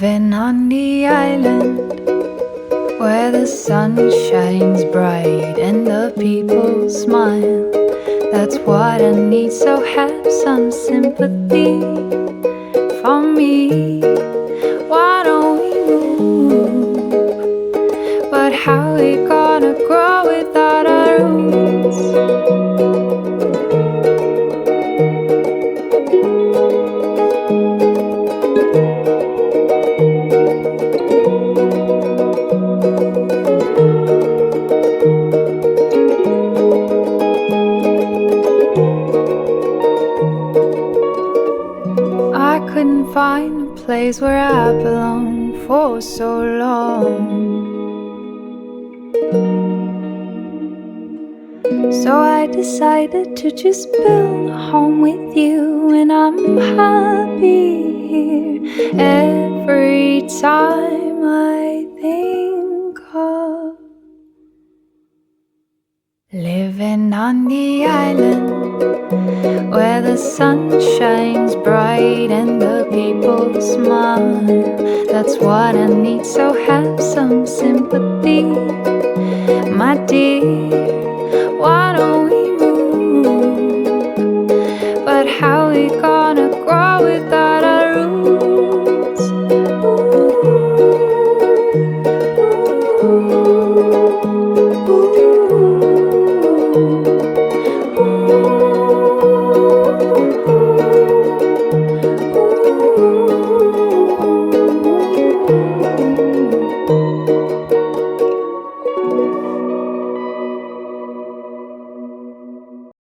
Living on the island where the sun shines bright and the people smile. That's what I need, so have some sympathy for me. Why don't we move? But how we gonna grow without our roots? I couldn't find a place where I belong for so long. So I decided to just build a home with you, and I'm happy here every time I think of living on the island where the sun shines bright and the people smile. That's what I need, so have some sympathy, my dear.